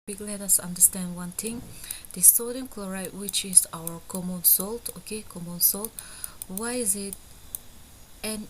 Let us understand one thing. The sodium chloride, which is our common salt, okay, common salt, why is it NaCl,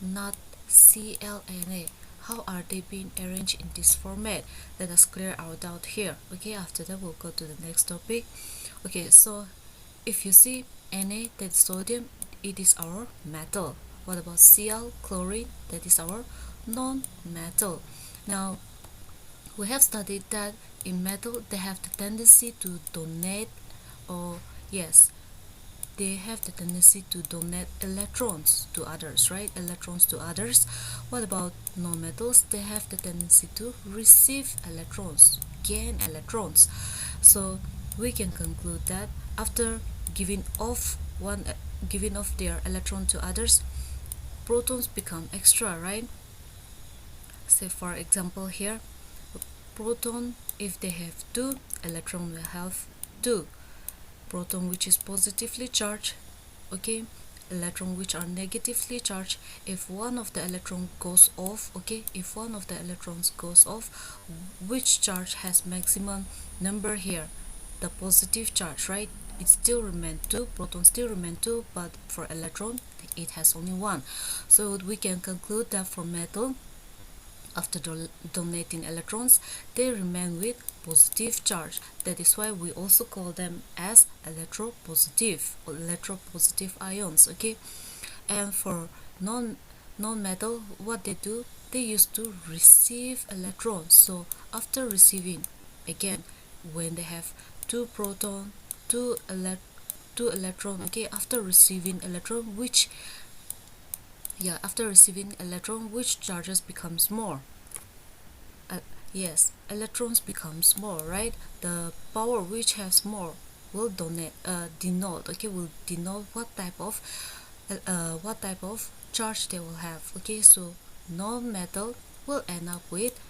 not ClNa? How are they being arranged in this format? Let us clear our doubt here. Okay, after that we'll go to the next topic. Okay, so if you see Na, that is sodium, it is our metal. What about Cl, chlorine? That is our non-metal. Now we have studied that in metal they have the tendency to donate, or yes, they have the tendency to donate electrons to others, right? Electrons to others. What about non-metals? They have the tendency to receive electrons, gain electrons. So we can conclude that after giving off their electron to others, protons become extra, right? Say for example here, proton, if they have 2, electron will have 2. Proton which is positively charged, okay, electron which are negatively charged, if one of the electron goes off, okay, if one of the electrons goes off, which charge has maximum number here? The positive charge, right? It still remain 2, proton still remain 2, but for electron it has only 1. So we can conclude that for metal, after donating electrons, they remain with positive charge. That is why we also call them as electropositive or electropositive ions, okay. And for non-metal, what they do, they used to receive electrons. So after receiving, again, when they have 2 proton, 2 electron, okay, after receiving electron, after receiving electron, which charges becomes more? Yes, electrons becomes more, right? The power which has more will denote, okay, will denote what type of charge they will have, okay. So non-metal will end up with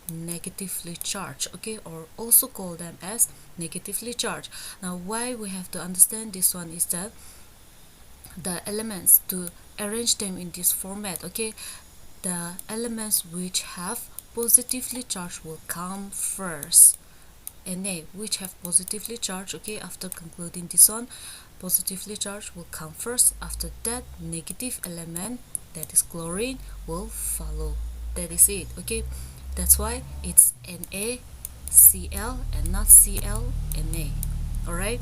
negatively charged, okay, or also call them as negatively charged. Now why we have to understand this one is that the elements, to arrange them in this format, okay, the elements which have positively charged will come first. Na, which have positively charged, okay, after concluding this one, positively charged will come first. After that, negative element, that is chlorine, will follow. That is it, okay. That's why it's NaCl and not ClNa. All right.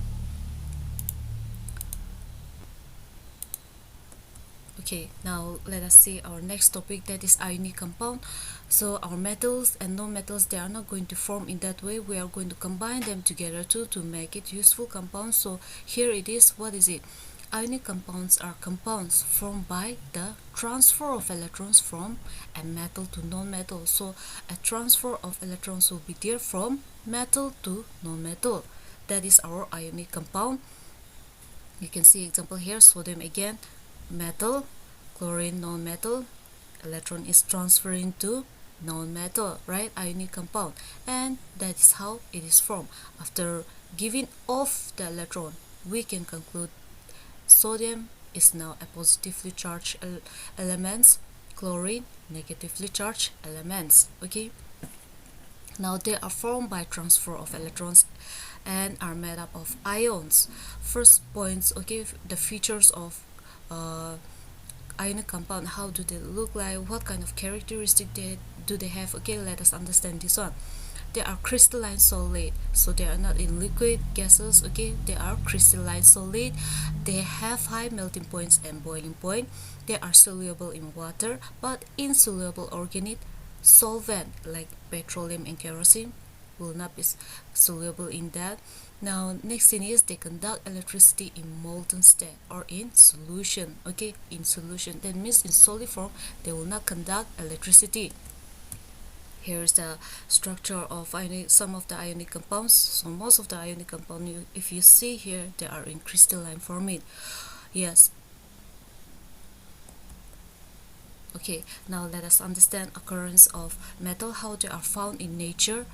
Okay, now let us see our next topic, that is ionic compound. So our metals and non-metals, they are not going to form in that way. We are going to combine them together to make it useful compounds. So here it is. What is it? Ionic compounds are compounds formed by the transfer of electrons from a metal to non-metal. So a transfer of electrons will be there from metal to non-metal. That is our ionic compound. You can see example here, sodium again, metal, chlorine, non-metal, electron is transferring to non-metal, right? Ionic compound, and that is how it is formed. After giving off the electron, we can conclude sodium is now a positively charged elements, chlorine negatively charged elements, okay. Now they are formed by transfer of electrons and are made up of ions. First points, okay, the features of ionic compound, how do they look like, what kind of characteristic do they have, okay. Let us understand this one. They are crystalline solid, so they are not in liquid gases, okay. They are crystalline solid. They have high melting points and boiling point. They are soluble in water but insoluble organic solvent like petroleum and kerosene will not be soluble in that. Now next thing is they conduct electricity in molten state or in solution, okay, in solution. That means in solid form they will not conduct electricity. Here's the structure of some of the ionic compounds. So most of the ionic compounds, if you see here, they are in crystalline form. Yes. Okay, now let us understand occurrence of metal, how they are found in nature,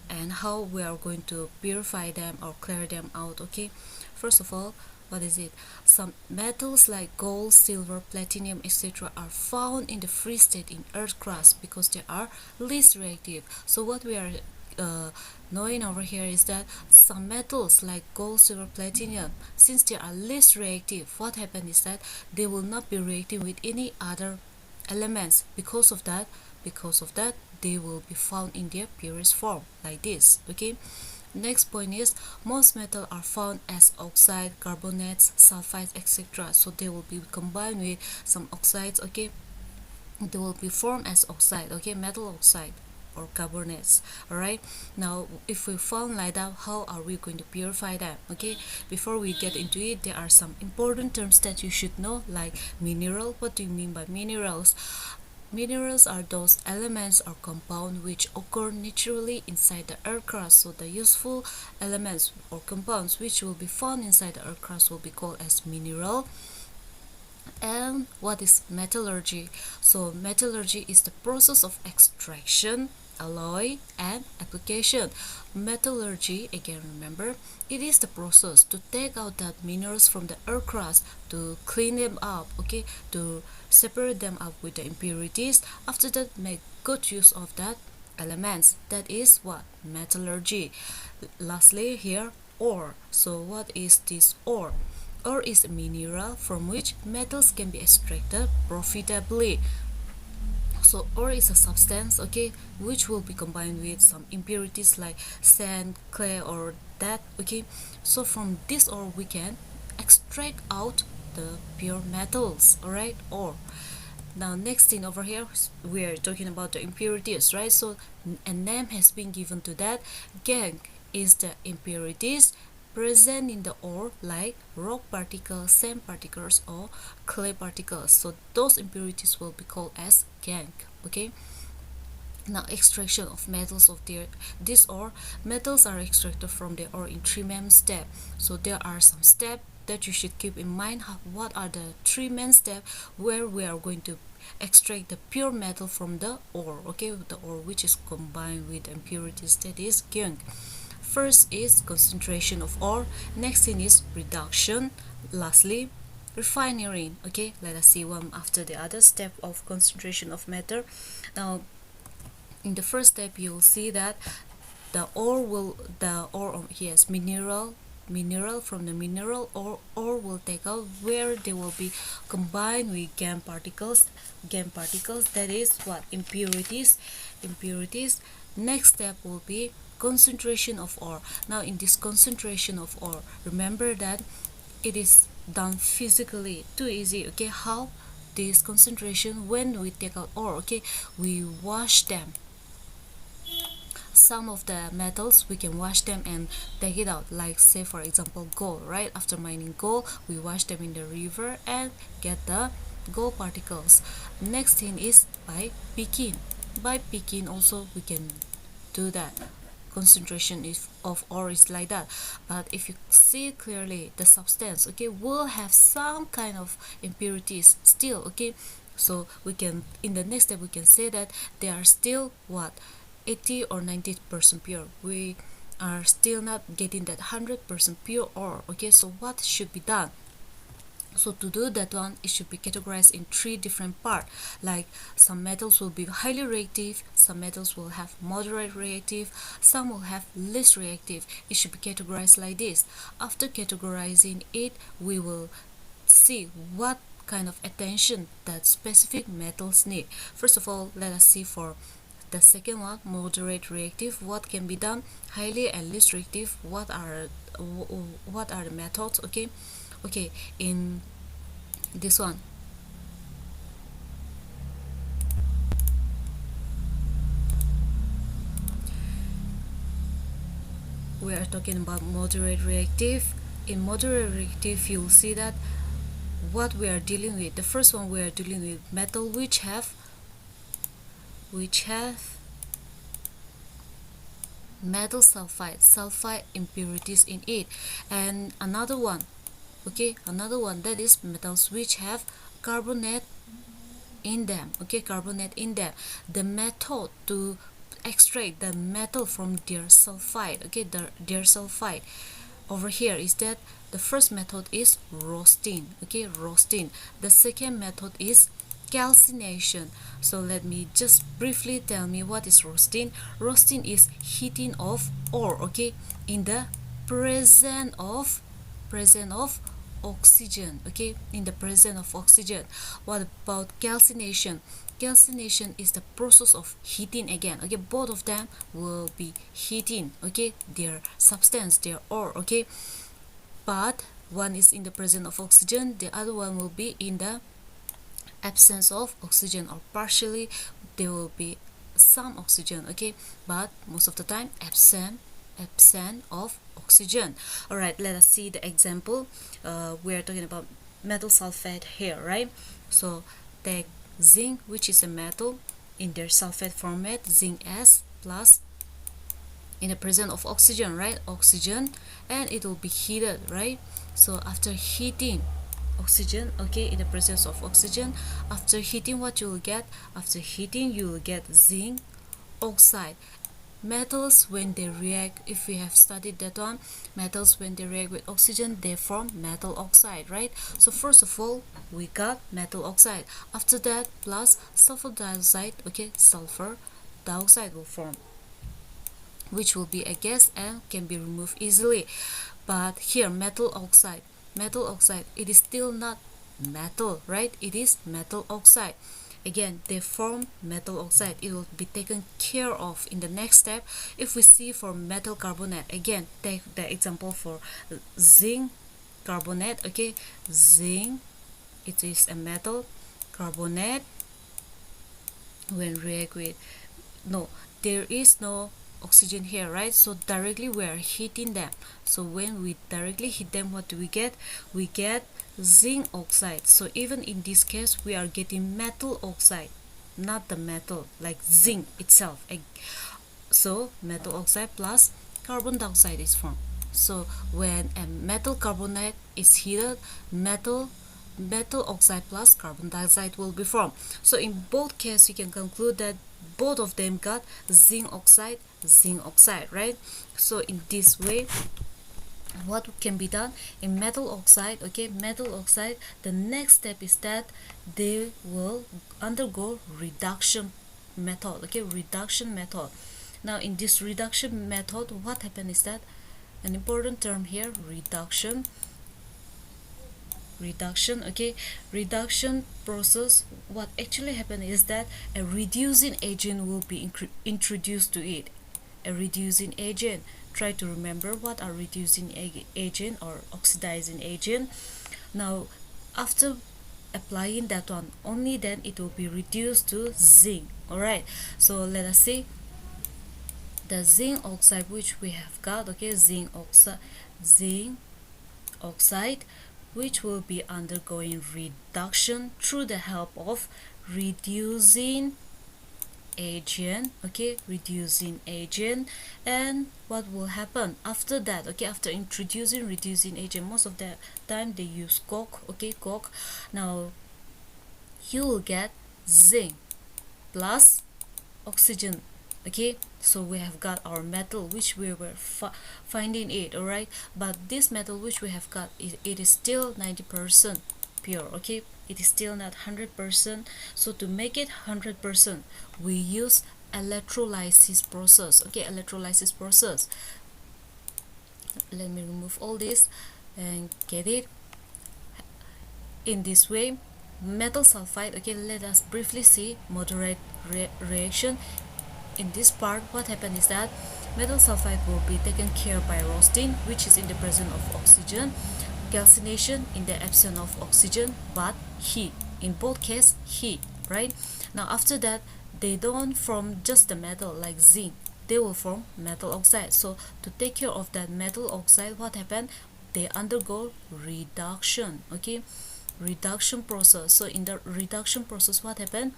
and how we are going to purify them or clear them out, okay. First of all, what is it? Some metals like gold, silver, platinum, etc. are found in the free state in Earth crust because they are least reactive. So what we are uh, knowing over here is that some metals like gold, silver, platinum, since they are least reactive, what happens is that they will not be reacting with any other elements. Because of that they will be found in their purest form like this. Okay, next point is most metals are found as oxide, carbonates, sulfides, etc. So they will be combined with some oxides. Okay, they will be formed as oxide. Okay, metal oxide or carbonates. All right, now if we found like that, how are we going to purify them? Okay, before we get into it, there are some important terms that you should know, like mineral. What do you mean by minerals? Minerals are those elements or compounds which occur naturally inside the earth crust. So the useful elements or compounds which will be found inside the earth crust will be called as mineral. And what is metallurgy? So metallurgy is the process of extraction, alloy, and application. Metallurgy, again remember, it is the process to take out that minerals from the earth crust, to clean them up, okay, to separate them up with the impurities. After that, make good use of that elements. That is what metallurgy. Lastly here, ore. So what is this ore? Ore is a mineral from which metals can be extracted profitably. So ore is a substance, okay, which will be combined with some impurities like sand, clay, or that. Okay, so from this ore we can extract out the pure metals. All right, ore. Now next thing over here, we are talking about the impurities, right? So a name has been given to that. Gangue is the impurities present in the ore, like rock particles, sand particles, or clay particles. So those impurities will be called as gangue. Okay, now extraction of metals of this ore. Metals are extracted from the ore in three main steps. So there are some steps that you should keep in mind. What are the three main steps where we are going to extract the pure metal from the ore? Okay, the ore which is combined with impurities, that is gangue. First is concentration of ore, next thing is reduction, lastly refining. Okay, let us see one after the other step of concentration of matter. Now in the first step you will see that yes, mineral from the mineral ore will take out where they will be combined with gangue particles, that is what impurities. Next step will be concentration of ore. Now in this concentration of ore, remember that it is done physically. Too easy. Okay, how? This concentration, when we take out ore, okay, we wash them. Some of the metals we can wash them and take it out, like say for example gold, right? After mining gold, we wash them in the river and get the gold particles. Next thing is by picking also we can do that. Concentration of ore is like that. But if you see clearly, the substance, okay, will have some kind of impurities still. Okay, so we can, in the next step we can say that they are still what, 80 or 90% pure. We are still not getting that 100% pure ore. Okay, so what should be done? So to do that one, it should be categorized in three different parts. Like some metals will be highly reactive, some metals will have moderate reactive, some will have least reactive. It should be categorized like this. After categorizing it, we will see what kind of attention that specific metals need. First of all, let us see for the second one, moderate reactive, what can be done. Highly and least reactive, what are the methods? Okay, in this one, we are talking about moderate reactive. In moderate reactive, you'll see that what we are dealing with, the first one, we are dealing with metal which have metal sulfide impurities in it. And another one, that is metals which have carbonate in them. Carbonate in them. The method to extract the metal from their sulfide, their sulfide, over here is that the first method is roasting, okay, roasting. The second method is calcination. So let me just briefly tell me what is roasting. Roasting is heating of ore, okay, in the presence of oxygen, okay, in the presence of oxygen. What about calcination? Calcination is the process of heating again, okay, both of them will be heating, okay, their substance, their ore, okay, but one is in the presence of oxygen, the other one will be in the absence of oxygen, or partially there will be some oxygen, okay, but most of the time absent of oxygen. All right, let us see the example. We're talking about metal sulfate here, right? So take zinc, which is a metal, in their sulfate format, zinc S plus, in the presence of oxygen, right, oxygen, and it will be heated, right? So after heating oxygen, okay, in the presence of oxygen, after heating, what you will get? After heating, you will get zinc oxide. Metals, when they react, if we have studied that one, metals when they react with oxygen, they form metal oxide, right? So first of all, we got metal oxide. After that, plus sulfur dioxide, okay, sulfur dioxide will form, which will be a gas and can be removed easily. But here, metal oxide, it is still not metal, right? It is metal oxide. Again, they form metal oxide. It will be taken care of in the next step. If we see for metal carbonate, again, take the example for zinc carbonate, okay, zinc, it is a metal carbonate. When react with, no, there is no oxygen here, right? So directly we are heating them. So when we directly heat them, what do we get? We get zinc oxide. So even in this case, we are getting metal oxide, not the metal like zinc itself. So metal oxide plus carbon dioxide is formed. So when a metal carbonate is heated, metal oxide plus carbon dioxide will be formed. So in both cases, you can conclude that both of them got zinc oxide, right? So in this way, what can be done in metal oxide, okay, metal oxide, the next step is that they will undergo reduction method, okay, reduction method. Now in this reduction method, what happened is that, an important term here, reduction, okay, reduction process, what actually happened is that a reducing agent will be introduced to it. A reducing agent, try to remember what are reducing agent or oxidizing agent. Now after applying that one, only then it will be reduced to zinc. All right, so let us see the zinc oxide which we have got, okay, zinc oxide, which will be undergoing reduction through the help of reducing agent, okay, reducing agent. And what will happen after that? Okay, after introducing reducing agent, most of the time they use coke, okay, coke. Now you will get zinc plus oxygen, okay. So we have got our metal which we were finding it, all right, but this metal which we have got, it is still 90% pure, okay, it is still not 100%. So to make it 100%, we use electrolysis process, okay, electrolysis process. Let me remove all this and get it. In this way, metal sulfide, okay, let us briefly see moderate reaction. In this part, what happened is that metal sulfide will be taken care by roasting, which is in the presence of oxygen, calcination in the absence of oxygen, but heat, in both cases heat, right? Now after that, they don't form just the metal like zinc, they will form metal oxide. So to take care of that metal oxide, what happened? They undergo reduction, okay, reduction process. So in the reduction process, what happened?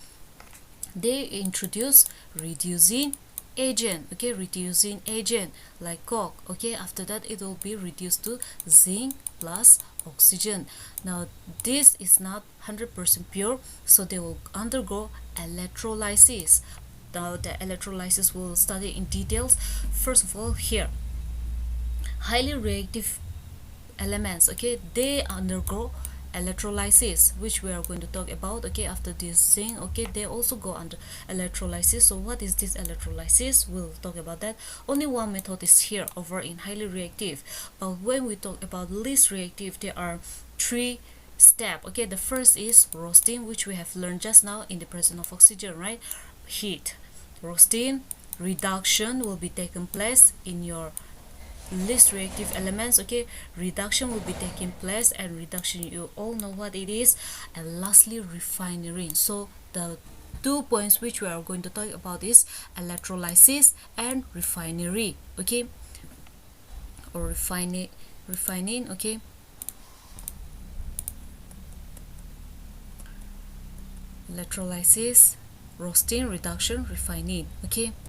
They introduce reducing agent, okay, reducing agent like coke, okay. After that, it will be reduced to zinc plus oxygen. Now this is not 100% pure, so they will undergo electrolysis. Now the electrolysis we'll study in details. First of all, here, highly reactive elements, okay, they undergo electrolysis, which we are going to talk about, okay, after this thing. Okay, they also go under electrolysis. So what is this electrolysis? We'll talk about that. Only one method is here over in highly reactive, but when we talk about least reactive, there are three steps. Okay, the first is roasting, which we have learned just now in the presence of oxygen, right? Heat, roasting, reduction will be taken place in your least reactive elements. Okay, reduction will be taking place, and reduction, you all know what it is. And lastly, refining. So the 2 points which we are going to talk about is electrolysis and refinery. Okay, or refining. Okay, electrolysis, roasting, reduction, refining. Okay.